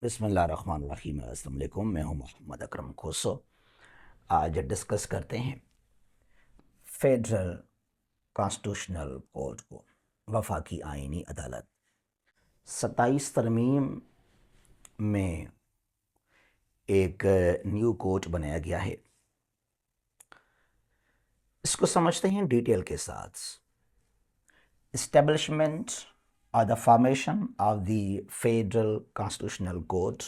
बिस्मिल्लाहिर्रहमानिर्रहीम। अस्सलाम वालेकुम। मैं हूं मोहम्मद अकरम खोसो। आज डिस्कस करते हैं फेडरल कॉन्स्टिट्यूशनल कोर्ट को, वफाकी आइनी अदालत। 27 तरमीम में एक न्यू कोर्ट बनाया गया है। इसको समझते हैं डिटेल के साथ। इस्टेब्लिशमेंट और the formation of the federal constitutional court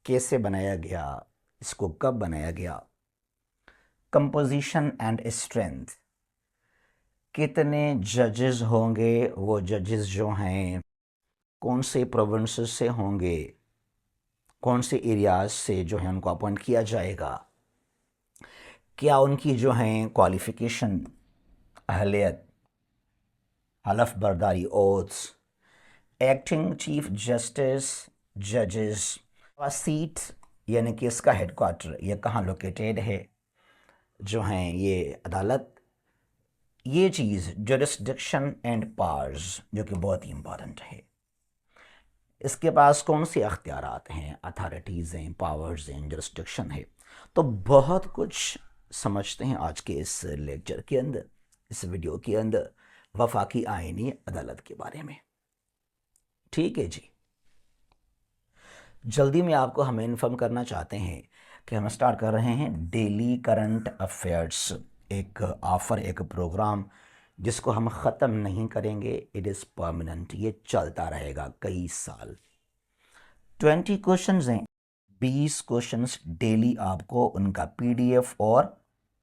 कैसे बनाया गया, इसको कब बनाया गया, कंपोजिशन एंड स्ट्रेंथ, कितने जजेस होंगे, वो जजेस जो हैं कौन से प्रोविंसेस से होंगे, कौन से एरियाज से जो है उनको अपॉइंट किया जाएगा, क्या उनकी जो हैं क्वालिफ़िकेशन, अहलियत, हलफ बर्दारी, ओथ्स, एक्टिंग चीफ जस्टिस, जजेस, सीट यानी कि इसका हेडक्वार्टर ये कहाँ लोकेटेड है, जो हैं ये अदालत, ये चीज़ जुरिस्डिक्शन एंड पावर्स जो कि बहुत ही इम्पॉर्टेंट है। इसके पास कौन से अख्तियारात हैं, अथॉरिटीज़ हैं, पावर्स हैं, जुरिस्डिक्शन है। तो बहुत कुछ समझते हैं आज के इस लेक्चर के अंदर, इस वीडियो के अंदर, वफाकी आइनी अदालत के बारे में। ठीक है जी। जल्दी में आपको हमें इन्फॉर्म करना चाहते हैं कि हम स्टार्ट कर रहे हैं डेली करंट अफेयर्स, एक ऑफ़र, एक प्रोग्राम जिसको हम ख़त्म नहीं करेंगे। इट इज़ परमानेंट, ये चलता रहेगा कई साल। 20 क्वेश्चंस हैं, 20 क्वेश्चंस डेली आपको उनका पीडीएफ और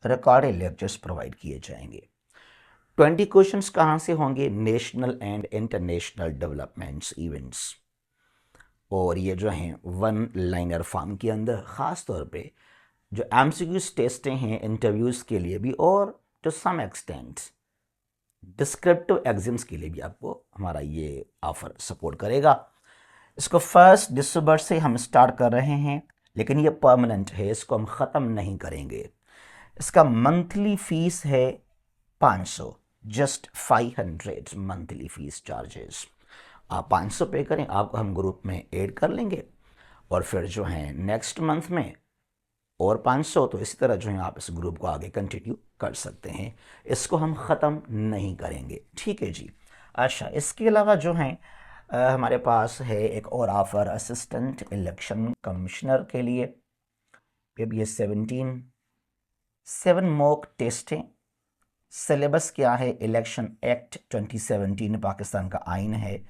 रिकॉर्डेड लेक्चर्स प्रोवाइड किए जाएंगे। 20 क्वेश्चंस कहाँ से होंगे? National and international developments events, और ये जो हैं वन लाइनर फॉर्म के अंदर, ख़ास तौर पे जो एमसीक्यूज टेस्टें हैं इंटरव्यूज़ के लिए भी, और to some extent descriptive exams के लिए भी आपको हमारा ये ऑफ़र सपोर्ट करेगा। इसको 1 दिसंबर से हम स्टार्ट कर रहे हैं, लेकिन ये परमानेंट है, इसको हम ख़त्म नहीं करेंगे। इसका मंथली फ़ीस है 500, जस्ट 500 मंथली फ़ीस चार्जेस। आप 500 पे करें, आपको हम ग्रुप में ऐड कर लेंगे, और फिर जो है नेक्स्ट मंथ में और 500, तो इसी तरह जो है आप इस ग्रुप को आगे कंटिन्यू कर सकते हैं। इसको हम ख़त्म नहीं करेंगे, ठीक है जी। अच्छा, इसके अलावा जो हैं हमारे पास है एक और ऑफ़र असिस्टेंट इलेक्शन कमिश्नर के लिए। अब ये 7 मॉक टेस्ट हैं। सिलेबस क्या है? इलेक्शन एक्ट 2017 पाकिस्तान का आइन है,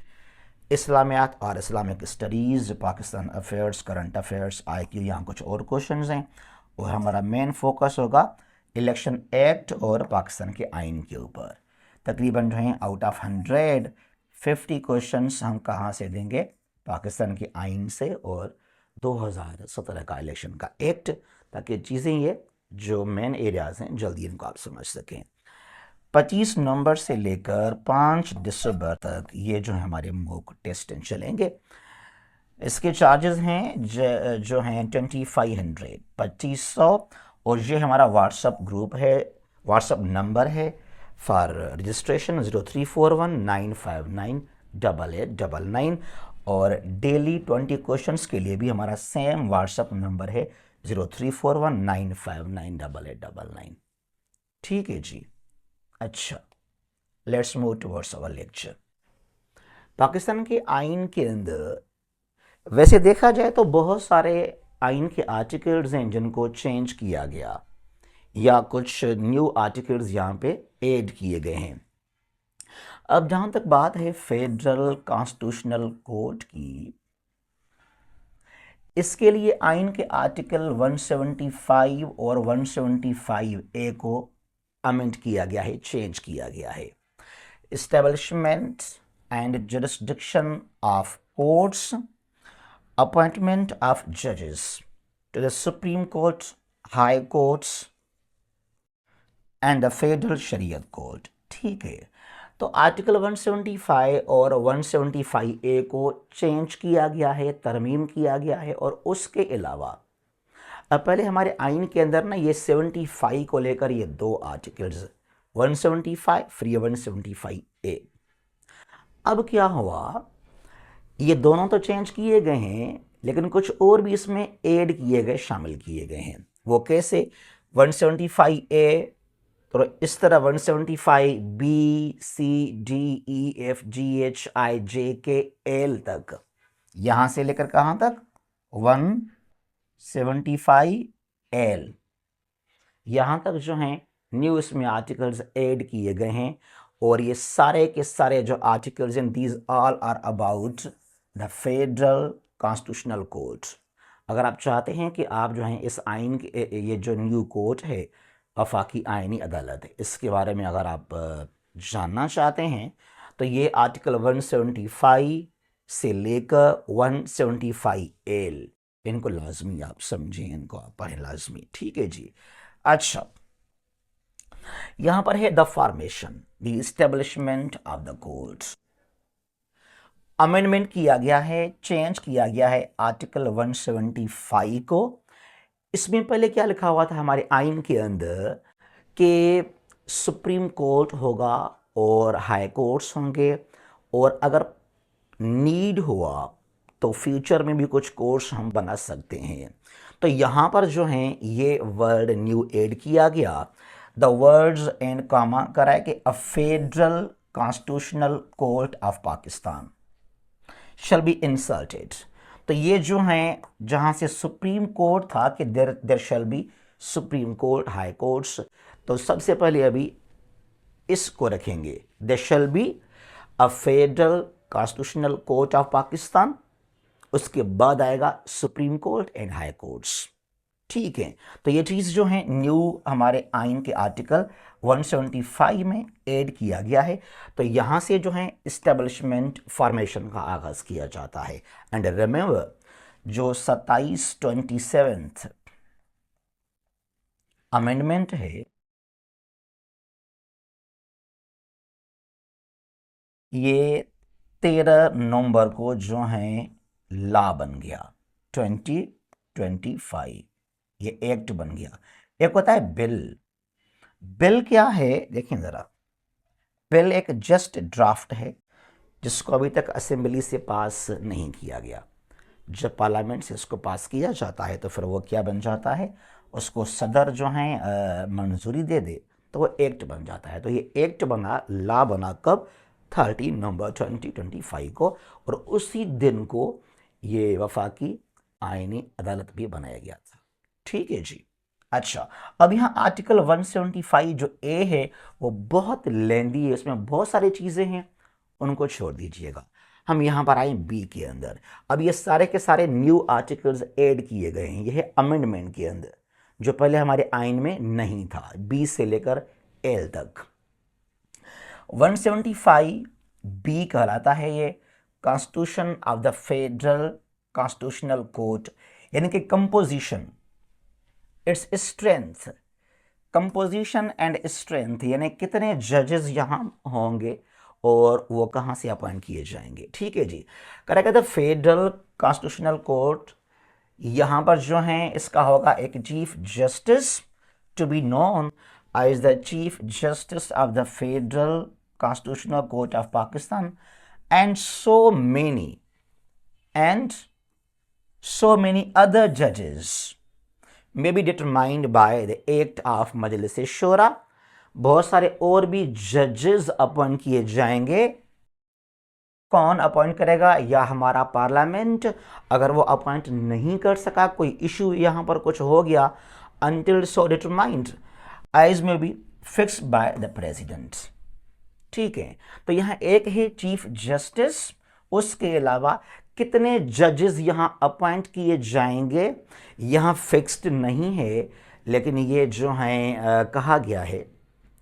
इस्लामियात और Islamic studies, Pakistan affairs, current affairs, IQ, यहाँ कुछ और क्वेश्चंस हैं। और हमारा मेन फोकस होगा इलेक्शन एक्ट और पाकिस्तान के आइन के ऊपर। तकरीबन जो हैं आउट ऑफ 150 क्वेश्चंस हम कहाँ से देंगे? पाकिस्तान के आइन से और 2017 का इलेक्शन का एक्ट, ताकि चीज़ें ये जो मेन एरियाज़ हैं जल्दी इनको आप समझ सकें। 25 नवंबर से लेकर 5 दिसंबर तक ये जो है हमारे मॉक टेस्ट चलेंगे। इसके चार्जेस हैं जो हैं 2500, 2500, और ये हमारा व्हाट्सअप ग्रुप है, व्हाट्सअप नंबर है फॉर रजिस्ट्रेशन 0341959889, और डेली 20 क्वेश्चंस के लिए भी हमारा सेम व्हाट्सअप नंबर है 0341959889। ठीक है जी। अच्छा, let's move towards our lecture. Pakistan के आइन के अंदर वैसे देखा जाए तो बहुत सारे आइन के आर्टिकल्स हैं जिनको चेंज किया गया, या कुछ न्यू आर्टिकल्स यहाँ पे ऐड किए गए हैं। अब जहाँ तक बात है फेडरल कॉन्स्टिट्यूशनल कोर्ट की, इसके लिए आइन के आर्टिकल 175 और 175A को अमेंड किया गया है, चेंज किया गया है। Establishment and jurisdiction of courts, appointment of judges to the Supreme Court, High Courts and the Federal Shariat Court। ठीक है, तो आर्टिकल 175 और 175A को चेंज किया गया है, तरमीम किया गया है। और उसके अलावा अब पहले हमारे आइन के अंदर ना ये 75 को लेकर ये 2 आर्टिकल्स, 175 फिर ये 175A। अब क्या हुआ ये दोनों तो चेंज किए गए हैं, लेकिन कुछ और भी इसमें ऐड किए गए, शामिल किए गए हैं। वो कैसे? 175A, तो इस तरह 175 B C D E F G H I J K L तक, यहां से लेकर कहां तक? 175 एल, यहां तक जो है न्यू इसमें आर्टिकल्स ऐड किए गए हैं। और ये सारे के सारे जो आर्टिकल्स हैं, these all are about the federal constitutional code. अगर आप चाहते हैं कि आप जो है इस आइन के, ये जो न्यू कोड है वफाकी आइनी अदालत, इसके बारे में अगर आप जानना चाहते हैं, तो ये आर्टिकल 175 से लेकर 175 एल, इनको लाजमी आप समझें, इनको आप पढ़ें लाजमी। ठीक है जी। अच्छा, यहां पर है the formation, the establishment of the courts. Amendment किया गया है, चेंज किया गया है आर्टिकल 175 को। इसमें पहले क्या लिखा हुआ था हमारे आइन के अंदर कि सुप्रीम कोर्ट होगा और हाई कोर्ट्स होंगे, और अगर नीड हुआ तो फ्यूचर में भी कुछ कोर्ट्स हम बना सकते हैं। तो यहाँ पर जो है ये वर्ड न्यू ऐड किया गया, द वर्ड्स एंड कॉमा करा है कि अ federal constitutional court of Pakistan shall be inserted. तो ये जो है जहाँ से सुप्रीम कोर्ट था कि there shall be supreme court, high courts, तो सबसे पहले अभी इसको रखेंगे, there shall be a federal constitutional court of Pakistan, उसके बाद आएगा supreme court and high courts. ठीक है, तो ये चीज़ जो है न्यू हमारे आइन के आर्टिकल 175 में ऐड किया गया है। तो यहाँ से जो है इस्टेब्लिशमेंट फॉर्मेशन का आगाज़ किया जाता है। एंड रिमेंबर, जो 27 अमेंडमेंट है, ये 13 नवंबर को जो है लॉ बन गया, 2025 ये एक्ट बन गया। एक होता है बिल। बिल क्या है देखें ज़रा। बिल एक जस्ट ड्राफ्ट है जिसको अभी तक असेंबली से पास नहीं किया गया। जब पार्लियामेंट से इसको पास किया जाता है तो फिर वो क्या बन जाता है, उसको सदर जो है मंजूरी दे दे तो वो एक्ट बन जाता है। तो ये एक्ट बना, लॉ बना कब? 13 नवंबर 2025 को, और उसी दिन को ये वफाकी आईनी अदालत भी बनाया गया था। ठीक है जी। अच्छा, अब यहाँ आर्टिकल 175 जो ए है वो बहुत लेंदी है, इसमें बहुत सारी चीज़ें हैं, उनको छोड़ दीजिएगा। हम यहाँ पर आए बी के अंदर। अब ये सारे के सारे न्यू आर्टिकल्स ऐड किए गए हैं, ये है अमेंडमेंट के अंदर, जो पहले हमारे आइन में नहीं था, बी से लेकर एल तक। 175 बी कहलाता है ये constitution of the federal constitutional court, यानी कि composition, its strength, composition and strength, यानी कितने जजेस यहाँ होंगे और वो कहाँ से अपॉइंट किए जाएंगे। ठीक है जी। करेक्ट है, द फेडरल कॉन्स्टिट्यूशनल कोर्ट, यहाँ पर जो है इसका होगा एक chief justice to be known as the chief justice of the federal constitutional court of Pakistan, and so many other जजेस may be determined by the act of Majlis Shura. बहुत सारे और भी जजेस अपॉइंट किए जाएंगे। कौन अपॉइंट करेगा? या हमारा पार्लियामेंट। अगर वो अपॉइंट नहीं कर सका, कोई इशू यहाँ पर कुछ हो गया, until so determined as may be fixed by the president। ठीक है, तो यहाँ एक है चीफ जस्टिस, उसके अलावा कितने जजेस यहाँ अपॉइंट किए जाएंगे यहाँ फिक्स्ड नहीं है, लेकिन ये जो है कहा गया है,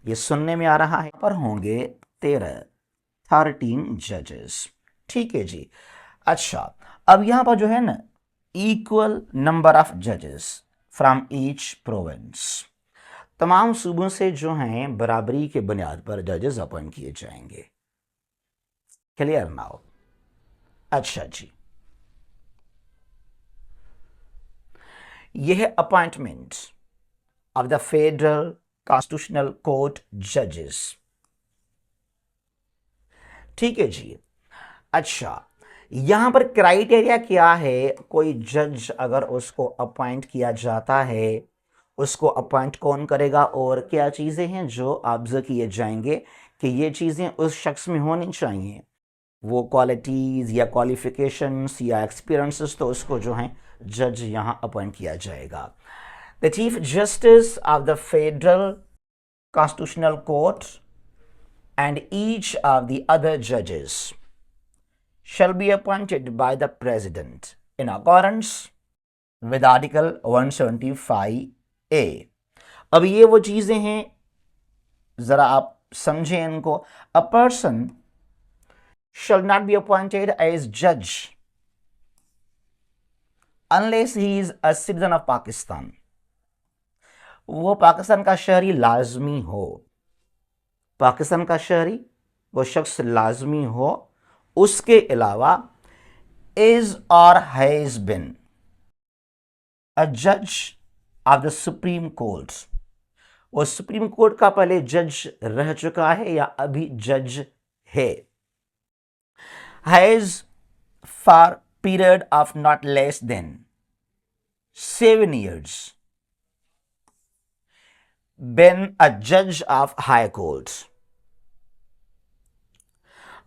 ये सुनने में आ रहा है पर होंगे 13 जजेस। ठीक है जी। अच्छा, अब यहाँ पर जो है ना इक्वल नंबर ऑफ जजेस फ्रॉम ईच प्रोविंस, तमाम सूबों से जो हैं बराबरी के बुनियाद पर जजेस अपॉइंट किए जाएंगे। Clear now? अच्छा जी, यह है appointment of the federal constitutional court जजेस। ठीक है जी। अच्छा, यहां पर क्राइटेरिया क्या है, कोई जज अगर उसको अपॉइंट किया जाता है, उसको अपॉइंट कौन करेगा और क्या चीज़ें हैं जो ऑब्जर्व किए जाएंगे कि ये चीज़ें उस शख्स में होनी चाहिए, वो क्वालिटीज़ या क्वालिफिकेशंस या एक्सपीरियंसेस, तो उसको जो है जज यहाँ अपॉइंट किया जाएगा। The chief justice of the federal constitutional court and each of the other जजेस shall be appointed by the president in accordance with article 175A। अब ये वो चीजें हैं, जरा आप समझें इनको। A person shall not be appointed as judge unless he is a citizen of Pakistan। वो पाकिस्तान का शहरी लाजमी हो, पाकिस्तान का शहरी वो शख्स लाजमी हो। उसके अलावा is or has been a judge of the Supreme Court, वो सुप्रीम कोर्ट का पहले जज रह चुका है या अभी जज है। has for period of not less than 7 years been a judge of high court।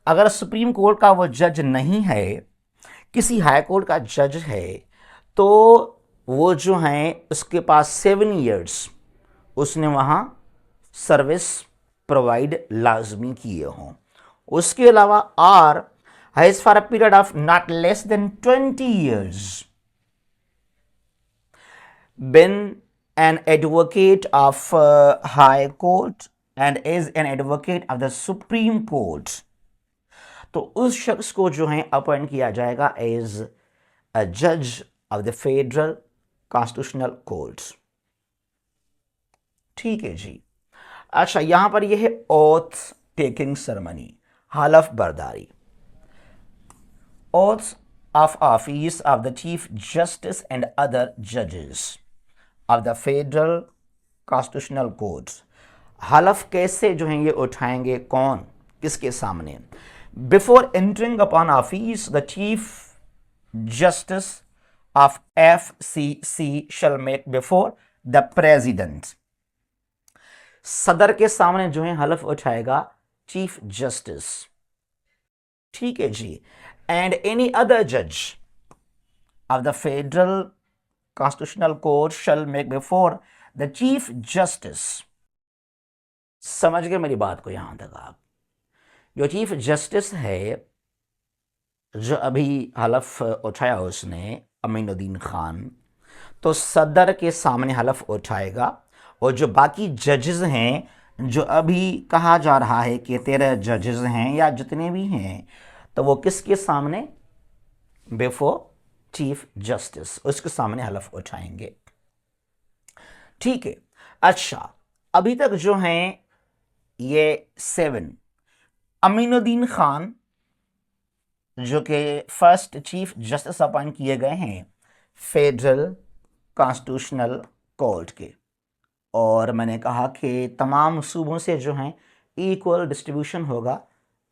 अगर सुप्रीम कोर्ट का वो जज नहीं है, किसी हाई कोर्ट का जज है, तो वो जो है उसके पास 7 ईयर्स उसने वहाँ सर्विस प्रोवाइड लाजमी किए हों। उसके अलावा और has for a period of not less than 20 years been an advocate of high court and is an advocate of the supreme court, तो उस शख्स को जो है अपॉइंट किया जाएगा एज अ जज of the federal constitutional court. ठीक है जी। अच्छा, यहां पर यह है ओथ टेकिंग सेरेमनी, हलफ बर्दारी। Oath of office of the chief justice and other जजेस of the federal constitutional court. हलफ कैसे जो है ये उठाएंगे, कौन, किसके सामने? Before entering upon office, the Chief Justice of FCC shall make before the President। सदर के सामने जो है हलफ उठाएगा चीफ जस्टिस। ठीक है जी। एंड एनी अदर जज of the federal constitutional court shell make before the chief justice. समझ गए मेरी बात को यहां तक आप? जो चीफ जस्टिस है, जो अभी हलफ उठाया उसने, अमीनुद्दीन खान, तो सदर के सामने हलफ उठाएगा। और जो बाकी जजेस हैं, जो अभी कहा जा रहा है कि 13 जजेस हैं या जितने भी हैं, तो वो किसके सामने? बिफोर चीफ जस्टिस, उसके सामने हलफ उठाएंगे। ठीक है। अच्छा, अभी तक जो हैं ये 7 अमीनुद्दीन खान जो कि फर्स्ट चीफ जस्टिस अपॉइंट किए गए हैं फेडरल कॉन्स्टिट्यूशनल कोर्ट के, और मैंने कहा कि तमाम सूबों से जो हैं इक्वल डिस्ट्रीब्यूशन होगा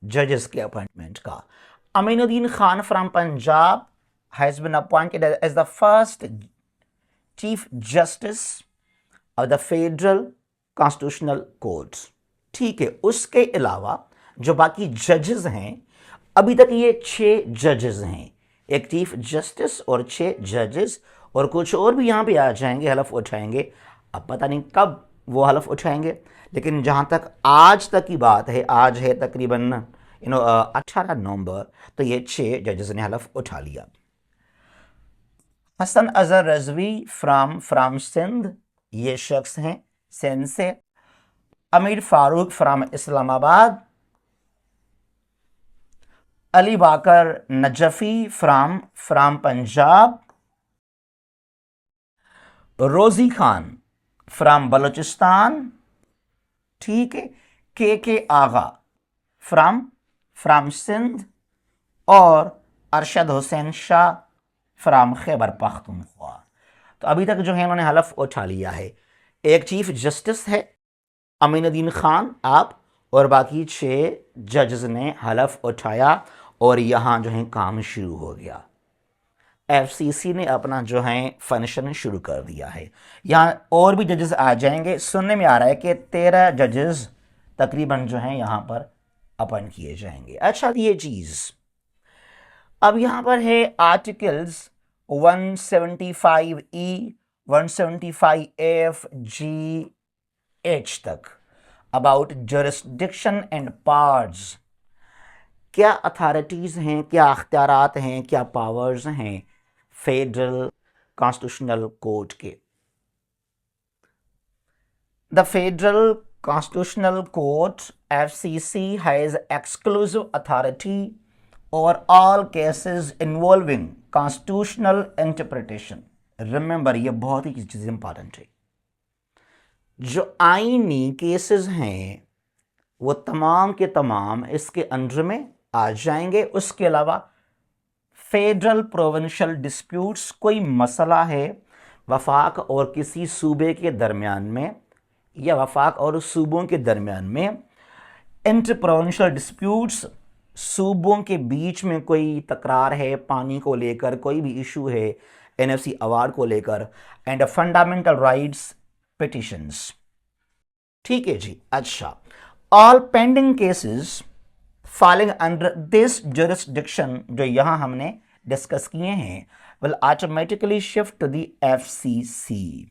जजेस के अपॉइंटमेंट का। Aminuddin Khan from Punjab has been appointed as the first chief justice of the federal constitutional court. ठीक है। उसके अलावा जो बाकी जजेस हैं, अभी तक ये 6 जजेस हैं, एक चीफ जस्टिस और 6 जजेस, और कुछ और भी यहाँ पे आ जाएंगे, हलफ उठाएंगे। अब पता नहीं कब वो हलफ उठाएंगे, लेकिन जहाँ तक आज तक की बात है, आज है तकरीबन 18 नवंबर, तो ये 6 जजेस ने हलफ उठा लिया। हसन अजहर रजवी फ्राम सिंध, ये शख्स हैं सिंध से। Amir Farooq from Islamabad. Ali Baqar Najafi from Punjab. Rozi Khan from Balochistan. ठीक है। के आगा फ्राम सिंध, और अरशद हुसैन शाह फ्राम खैबर पख्तूनख्वा। तो अभी तक जो है उन्होंने हलफ उठा लिया है। एक चीफ जस्टिस है अमीनुद्दीन खान, आप, और बाकी 6 जजेस ने हलफ उठाया, और यहाँ जो है काम शुरू हो गया। एफसीसी ने अपना जो है फंक्शन शुरू कर दिया है। यहाँ और भी जजेस आ जाएंगे। सुनने में आ रहा है कि 13 जजेस तकरीबन जो हैं यहाँ पर अपॉइंट किए जाएंगे। अच्छा, ये चीज़ अब यहाँ पर है articles 175E 175F G H तक अबाउट jurisdiction एंड पावर्स। क्या अथॉरिटीज़ हैं, क्या अख्तियारात हैं, क्या पावर्स हैं फेडरल कॉन्स्टिट्यूशनल कोर्ट के। The federal constitutional court FCC has exclusive authority over all cases involving constitutional interpretation. Remember, ये बहुत ही चीज़ इंपॉर्टेंट है। जो आईनी केसेस हैं वो तमाम के तमाम इसके अंडर में आ जाएंगे। उसके अलावा फेडरल प्रोविंशियल डिस्प्यूट्स, कोई मसला है वफाक और किसी सूबे के दरमियान में या वफाक और सूबों के दरमियान में, इंटर प्रोविंशियल डिस्प्यूट्स, सूबों के बीच में कोई तकरार है पानी को लेकर, कोई भी इशू है NFC अवार्ड को लेकर, एंड फंडामेंटल राइट्स पिटिशंस। ठीक है जी। अच्छा, all pending cases falling under this jurisdiction जो यहाँ हमने डिस्कस किए हैं will automatically shift to the FCC.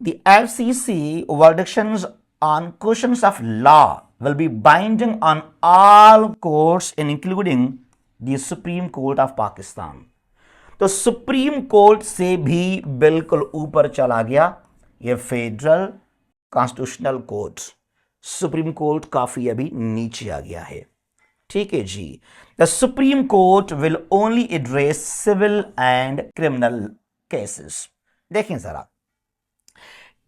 The FCC jurisdictions on questions of law will be binding on all courts including the Supreme Court of Pakistan. तो supreme court से भी बिल्कुल ऊपर चला गया ये federal constitutional court. Supreme court काफी अभी नीचे आ गया है। ठीक है जी। The supreme court will only address civil and criminal cases. देखें जरा,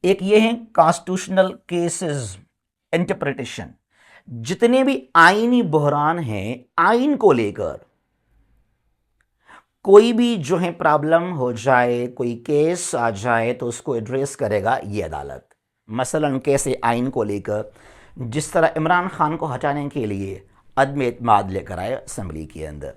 एक ये है कॉन्स्टिट्यूशनल केसेस इंटरप्रिटेशन। जितने भी आईनी बहरान हैं, आइन को लेकर कोई भी जो है प्रॉब्लम हो जाए, कोई केस आ जाए तो उसको एड्रेस करेगा ये अदालत। मसलन कैसे आइन को लेकर, जिस तरह इमरान खान को हटाने के लिए अदम एतमाद लेकर आए असम्बली के अंदर,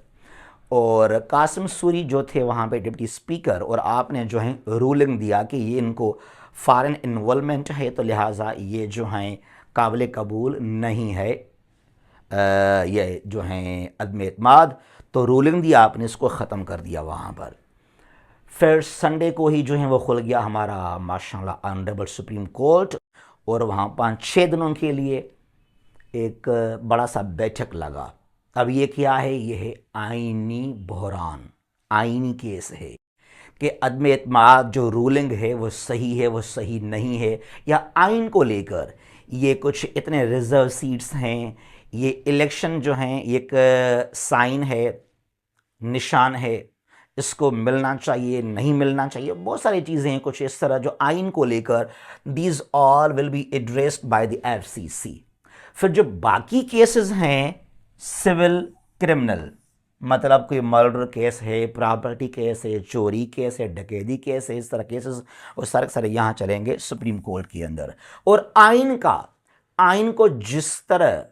और कासिम सूरी जो थे वहाँ पे डिप्टी स्पीकर, और आपने जो है रूलिंग दिया कि ये इनको फॉरेन इन्वॉल्वमेंट है तो लिहाजा ये जो हैं काबिल कबूल नहीं है ये जो हैं अदम एतमाद, तो रूलिंग दिया आपने, इसको ख़त्म कर दिया वहाँ पर। फिर संडे को ही जो है वो खुल गया हमारा माशाल्लाह ऑनरेबल सुप्रीम कोर्ट, और वहाँ 5-6 दिनों के लिए एक बड़ा सा बैठक लगा। अब ये क्या है? ये है आईनी बहरान, आईनी केस है कि अदम एतमाद जो रूलिंग है वो सही है, वो सही नहीं है, या आइन को लेकर ये कुछ इतने रिजर्व सीट्स हैं, ये इलेक्शन जो हैं एक साइन है, निशान है, इसको मिलना चाहिए नहीं मिलना चाहिए, बहुत सारी चीज़ें हैं कुछ इस तरह जो आइन को लेकर। These all will be addressed by the FCC। फिर जो बाकी केसेस हैं सिविल क्रिमिनल, मतलब कोई मर्डर केस है, प्रॉपर्टी केस है, चोरी केस है, डकैती केस है, इस तरह केसेस वो सारे यहाँ चलेंगे सुप्रीम कोर्ट के अंदर। और आइन को जिस तरह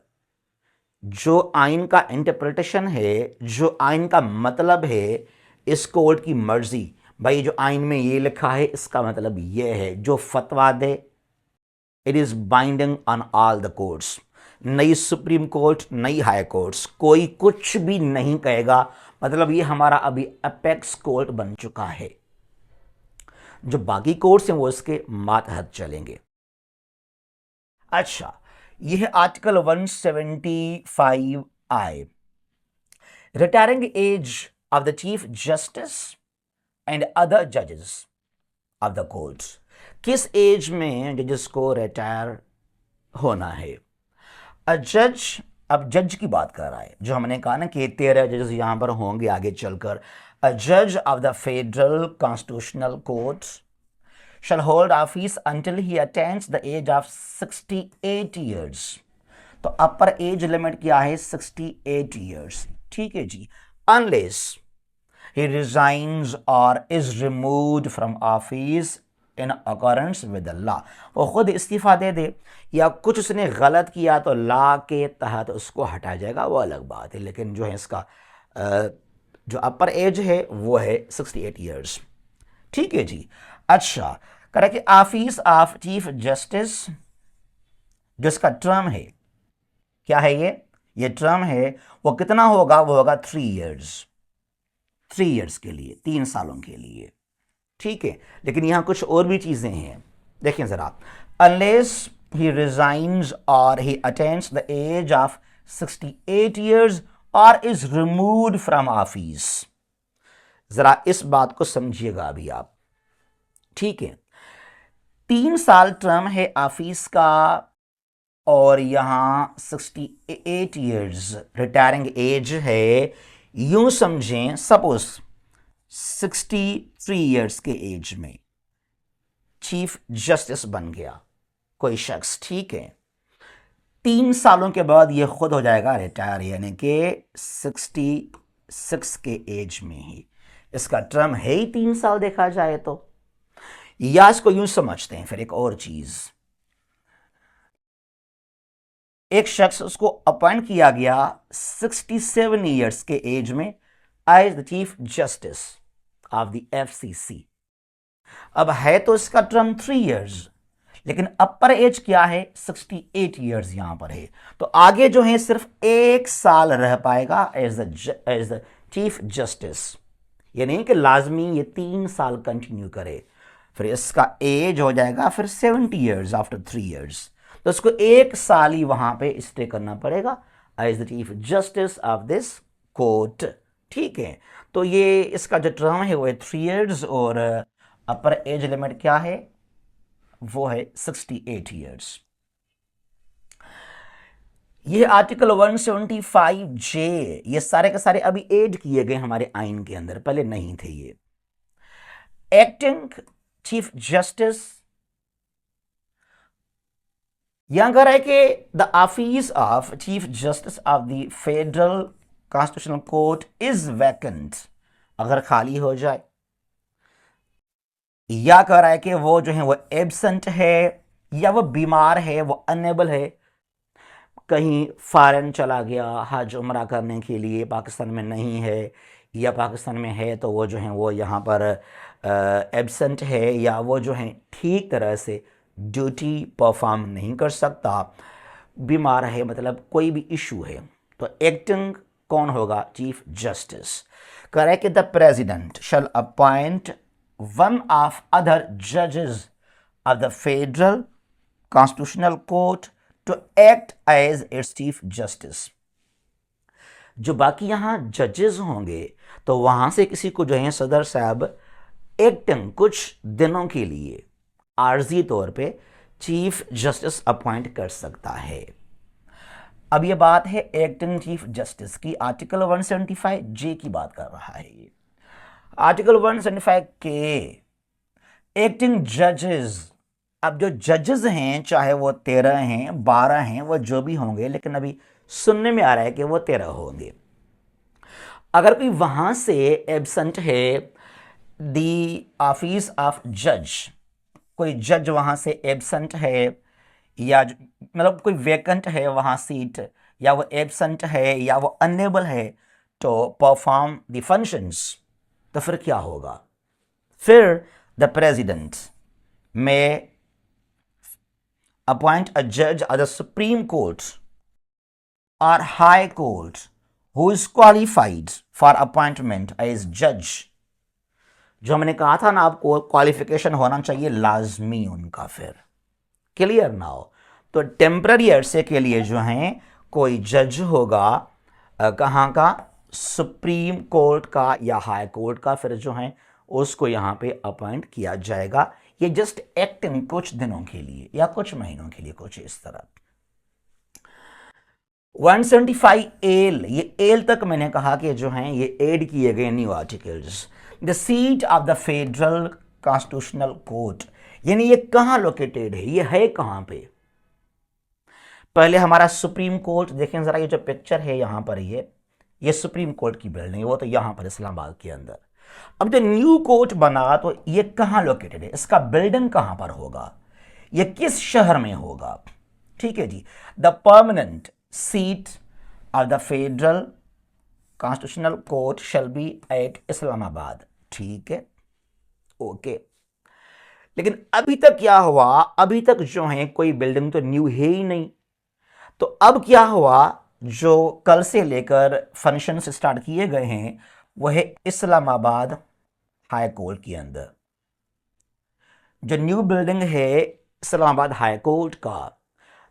जो आइन का इंटरप्रिटेशन है, जो आइन का मतलब है, इस कोर्ट की मर्जी, भाई जो आइन में ये लिखा है इसका मतलब ये है, जो फतवा दे it is binding on all the courts. नई सुप्रीम कोर्ट, नई हाई कोर्ट्स, कोई कुछ भी नहीं कहेगा, मतलब ये हमारा अभी अपेक्स कोर्ट बन चुका है। जो बाकी कोर्ट्स हैं वो इसके मातहत चलेंगे। अच्छा, यह है article 175I, retiring age of the Chief Justice and other judges of the courts। किस एज में जजेस को रिटायर होना है? जज, अब जज की बात कर रहा है, जो हमने कहा ना कि 13 जजेस यहां पर होंगे आगे चलकर। अ जज of the federal constitutional court shall hold office until he attains the age of 68 years। तो अपर एज लिमिट क्या है? 68 years। ठीक है जी। Unless he resigns or is removed from office in accordance with law, वो खुद इस्तीफा दे दे या कुछ उसने गलत किया तो लॉ के तहत उसको हटाया जाएगा, वो अलग बात है। लेकिन जो है इसका जो अपर एज है वो है 68 ईयर्स। ठीक है जी। अच्छा, करें कि ऑफिस ऑफ चीफ जस्टिस जिसका टर्म है, क्या है ये टर्म है, वो कितना होगा, वो होगा 3 ईयर्स, 3 ईयर्स के लिए, 3 सालों के लिए। ठीक है, लेकिन यहां कुछ और भी चीजें हैं, देखें जरा। अनलेस ही रिजाइन्स और he attains the age of 68 years और इज रिमूव्ड फ्रॉम ऑफिस। जरा इस बात को समझिएगा अभी आप। ठीक है, 3 साल टर्म है ऑफिस का और यहां 68 ईयर्स रिटायरिंग एज है। यूं समझें, सपोज 63 ईयर्स के एज में चीफ जस्टिस बन गया कोई शख्स। ठीक है, 3 सालों के बाद ये खुद हो जाएगा रिटायर, यानी कि 66 के एज में ही। इसका टर्म है ही 3 साल देखा जाए तो। या इसको यूं समझते हैं फिर एक और चीज, एक शख्स उसको अपॉइंट किया गया 67 ईयर्स के एज में as the chief justice of the FCC. अब है तो इसका टर्म 3 ईयर्स, लेकिन अपर एज क्या है, 68 ईयर्स यहां पर है। तो आगे जो है सिर्फ 1 साल रह पाएगा एज द चीफ जस्टिस, ये नहीं कि लाजमी ये 3 साल कंटिन्यू करे। फिर इसका एज हो जाएगा फिर 70 ईयर्स आफ्टर 3 ईयर्स, तो उसको 1 साल ही वहां पे स्टे करना पड़ेगा as the chief justice of this court. ठीक है, तो ये इसका जो टर्म है वो है 3 ईयर्स और अपर एज लिमिट क्या है, वो है 68 ईयर्स। ये आर्टिकल 175J, ये सारे के सारे अभी ऐड किए गए हमारे आइन के अंदर, पहले नहीं थे ये। एक्टिंग चीफ जस्टिस, यहां कह रहा है कि the office of chief justice of the federal constitutional court is vacant, अगर खाली हो जाए। या कह रहा है कि वो जो है वो एब्सेंट है या वो बीमार है, वो अनेबल है, कहीं फॉरेन चला गया हज उम्रा करने के लिए, पाकिस्तान में नहीं है, या पाकिस्तान में है तो वो जो है वो यहाँ पर एब्सेंट है, या वो जो है ठीक तरह से ड्यूटी परफॉर्म नहीं कर सकता, बीमार है, मतलब कोई भी इशू है, तो एक्टिंग कौन होगा, chief justice. Correct, the president shall appoint one of other जजेस of the federal constitutional court to act as its chief justice. जो बाकी यहां जजेस होंगे तो वहां से किसी को जो है सदर साहब एक्टिंग कुछ दिनों के लिए आर्जी तौर पे चीफ जस्टिस अपॉइंट कर सकता है। अब ये बात है एक्टिंग चीफ जस्टिस की, आर्टिकल 175J की बात कर रहा है ये। आर्टिकल 175 के एक्टिंग जजेस, अब जो जजेस हैं चाहे वो 13 हैं 12 हैं, वो जो भी होंगे, लेकिन अभी सुनने में आ रहा है कि वो 13 होंगे। अगर कोई वहां से एब्सेंट है दी ऑफिस ऑफ जज, कोई जज वहां से एब्सेंट है या मतलब कोई वैकेंट है वहां सीट, या वो एब्सेंट है या वो अनेबल है तो परफॉर्म द फंक्शंस, तो फिर क्या होगा, फिर द प्रेसिडेंट में appoint a judge of the Supreme Court or High Court who is qualified for appointment as judge। जो हमने कहा था ना आपको, क्वालिफिकेशन होना चाहिए लाजमी उनका, फिर क्लियर ना हो। तो टेम्पररी अरसे के लिए जो है कोई जज होगा कहाँ का, सुप्रीम कोर्ट का या हाई कोर्ट का, फिर जो है उसको यहाँ पे अपॉइंट किया जाएगा। ये जस्ट एक्टिंग कुछ दिनों के लिए या कुछ महीनों के लिए, कुछ इस तरह। 175 ये एल तक मैंने कहा कि जो हैं ये ऐड किए गए new articles. The seat of the federal constitutional court, यानी ये कहां लोकेटेड है, ये है कहां पे। पहले हमारा सुप्रीम कोर्ट देखें जरा, ये जो पिक्चर है यहां पर, ये सुप्रीम कोर्ट की बिल्डिंग है, वो तो यहां पर इस्लामाबाद के अंदर। अब जो न्यू कोर्ट बना तो ये कहाँ लोकेटेड है, इसका बिल्डिंग कहाँ पर होगा, ये किस शहर में होगा? ठीक है जी, the permanent seat of the federal constitutional court shall be at Islamabad. ठीक है, ओके। लेकिन अभी तक क्या हुआ, अभी तक जो है कोई बिल्डिंग तो न्यू है ही नहीं। तो अब क्या हुआ, जो कल से लेकर फंक्शंस स्टार्ट किए गए हैं वह है इस्लामाबाद हाई कोर्ट के अंदर। जो न्यू बिल्डिंग है इस्लामाबाद हाई कोर्ट का,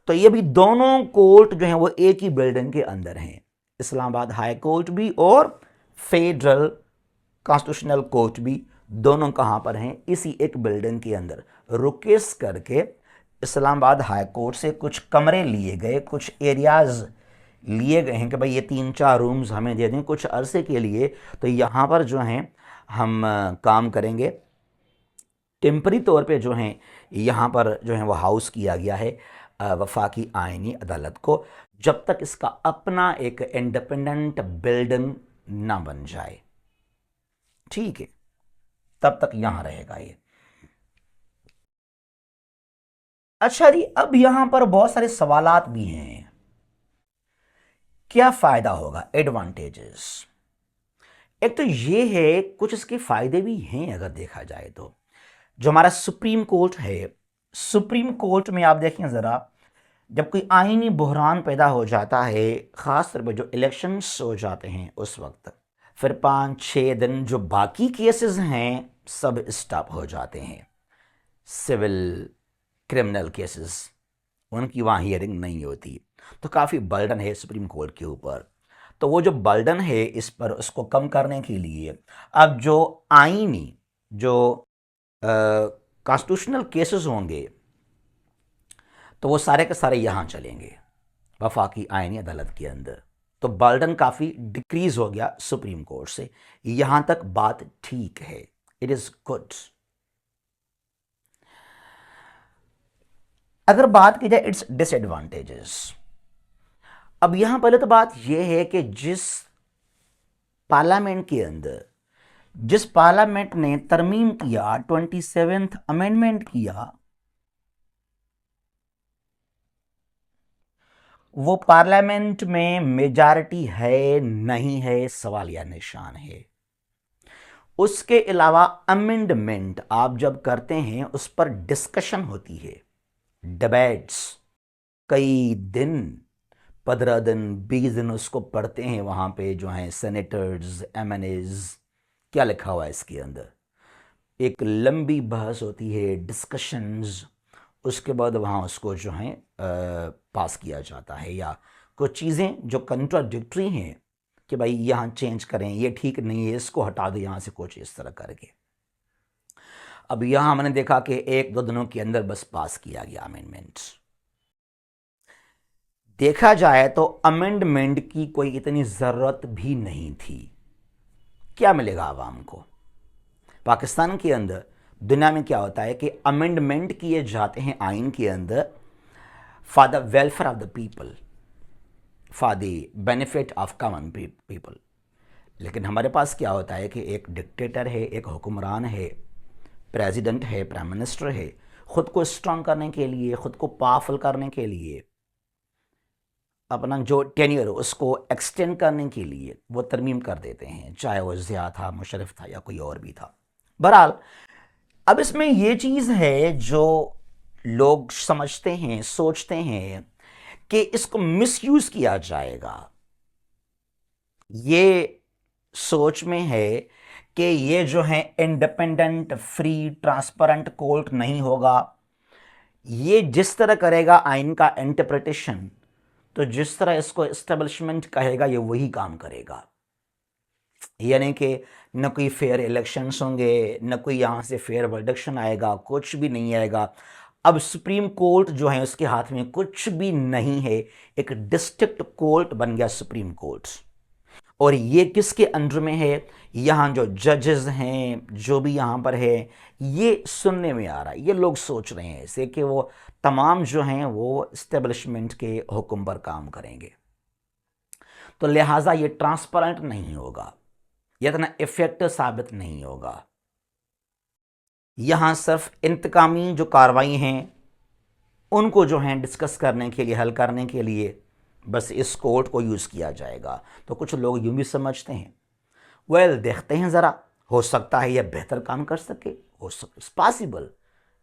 तो ये भी दोनों कोर्ट जो है वो एक ही बिल्डिंग के अंदर हैं, इस्लामाबाद हाई कोर्ट भी और फेडरल कॉन्स्टिट्यूशनल कोर्ट भी, दोनों कहां पर हैं, इसी एक बिल्डिंग के अंदर। रुकेस करके इस्लामाबाद हाई कोर्ट से कुछ कमरे लिए गए, कुछ एरियाज लिए गए हैं कि भाई ये 3-4 रूम्स हमें दे दें कुछ अरसे के लिए, तो यहाँ पर जो हैं हम काम करेंगे। टेम्परी तौर पे जो हैं यहाँ पर जो है वो हाउस किया गया है वफाकी आइनी अदालत को, जब तक इसका अपना एक इंडिपेंडेंट बिल्डिंग ना बन जाए। ठीक है, तब तक यहां रहेगा ये। अच्छा जी, अब यहां पर बहुत सारे सवालात भी हैं। क्या फायदा होगा, एडवांटेजेस? एक तो ये है, कुछ इसके फायदे भी हैं अगर देखा जाए तो। जो हमारा सुप्रीम कोर्ट है, सुप्रीम कोर्ट में आप देखें ज़रा, जब कोई आईनी बहरान पैदा हो जाता है, ख़ास तौर पर जो इलेक्शंस हो जाते हैं उस वक्त, फिर 5-6 दिन जो बाकी केसेस हैं सब स्टॉप हो जाते हैं। सिविल क्रिमिनल केसेस, उनकी वहाँ हियरिंग नहीं होती, तो काफ़ी बर्डन है सुप्रीम कोर्ट के ऊपर। तो वो जो बर्डन है इस पर, उसको कम करने के लिए अब जो आईनी जो कॉन्स्टिट्यूशनल केसेस होंगे तो वो सारे के सारे यहाँ चलेंगे वफाकी आईनी अदालत के अंदर। तो बर्डन काफ़ी डिक्रीज हो गया सुप्रीम कोर्ट से। यहाँ तक बात ठीक है, इट इज़ गुड। अगर बात की जाए इट्स डिसएडवांटेजेस, अब यहां पहले तो बात यह है कि जिस पार्लियामेंट के अंदर, जिस पार्लियामेंट ने तरमीम किया, 27th अमेंडमेंट किया, वो पार्लियामेंट में मेजॉरिटी है नहीं है, सवाल या निशान है। उसके अलावा अमेंडमेंट आप जब करते हैं उस पर डिस्कशन होती है, डिबेट्स, कई दिन, 15 दिन, 20 दिन उसको पढ़ते हैं वहाँ पे जो हैं सेनेटर्स, एमएनएज, क्या लिखा हुआ है इसके अंदर। एक लंबी बहस होती है, डिस्कशंस, उसके बाद वहाँ उसको जो है पास किया जाता है। या कुछ चीज़ें जो कंट्राडिक्टरी हैं कि भाई यहाँ चेंज करें, ये ठीक नहीं है, इसको हटा दो यहाँ से, कुछ इस तरह करके। अब यहाँ मैंने देखा कि 1-2 दिनों के अंदर बस पास किया गया अमेंडमेंट्स। देखा जाए तो अमेंडमेंट की कोई इतनी ज़रूरत भी नहीं थी। क्या मिलेगा आवाम को? पाकिस्तान के अंदर, दुनिया में क्या होता है कि अमेंडमेंट किए जाते हैं आइन के अंदर for the welfare of the people, for the benefit of common people. लेकिन हमारे पास क्या होता है कि एक डिक्टेटर है, एक हुक्मरान है, प्रेसिडेंट है, प्राइम मिनिस्टर है, ख़ुद को स्ट्रांग करने के लिए, ख़ुद को पावरफुल करने के लिए, अपना जो टेन्योर उसको एक्सटेंड करने के लिए वो तरमीम कर देते हैं, चाहे वो ज़िया था, मुशर्रफ था या कोई और भी था। बहरहाल अब इसमें ये चीज़ है जो लोग समझते हैं, सोचते हैं कि इसको मिसयूज़ किया जाएगा। ये सोच में है कि ये जो है इंडिपेंडेंट, फ्री, ट्रांसपेरेंट कोर्ट नहीं होगा। ये जिस तरह करेगा आइन का इंटरप्रिटेशन, तो जिस तरह इसको एस्टेब्लिशमेंट कहेगा ये वही काम करेगा। यानी कि न कोई फेयर इलेक्शंस होंगे, न कोई यहाँ से फेयर वर्डिक्शन आएगा, कुछ भी नहीं आएगा। अब सुप्रीम कोर्ट जो है उसके हाथ में कुछ भी नहीं है, एक डिस्ट्रिक्ट कोर्ट बन गया सुप्रीम कोर्ट। और ये किसके अंडर में है? यहाँ जो जजेस हैं, जो भी यहाँ पर है, ये सुनने में आ रहा है, ये लोग सोच रहे हैं ऐसे कि वो तमाम जो हैं वो इस्टेब्लिशमेंट के हुक्म पर काम करेंगे। तो लिहाजा ये ट्रांसपेरेंट नहीं होगा। ये इतना इफेक्टिव साबित नहीं होगा। यहां सिर्फ इंतकामी जो कार्रवाई हैं उनको जो हैं डिस्कस करने के लिए, हल करने के लिए बस इस कोर्ट को यूज़ किया जाएगा। तो कुछ लोग यूं भी समझते हैं, वेल देखते हैं ज़रा, हो सकता है यह बेहतर काम कर सके, हो इट्स पॉसिबल,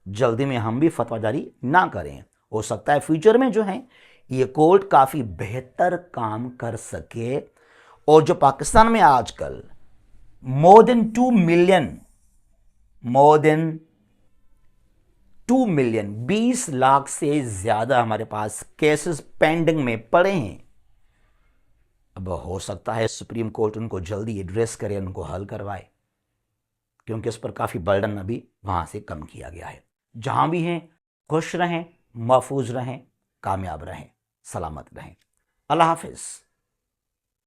जल्दी में हम भी फतवा जारी ना करें, हो सकता है फ्यूचर में जो है ये कोर्ट काफ़ी बेहतर काम कर सके। और जो पाकिस्तान में आजकल मोर देन 2 मिलियन 20 लाख से ज़्यादा हमारे पास केसेस पेंडिंग में पड़े हैं। अब हो सकता है सुप्रीम कोर्ट उनको जल्दी एड्रेस करे, उनको हल करवाए, क्योंकि उस पर काफ़ी बर्डन अभी वहाँ से कम किया गया है। जहाँ भी हैं खुश रहें, महफूज रहें, कामयाब रहें, सलामत रहें। अल्लाह हाफिज़।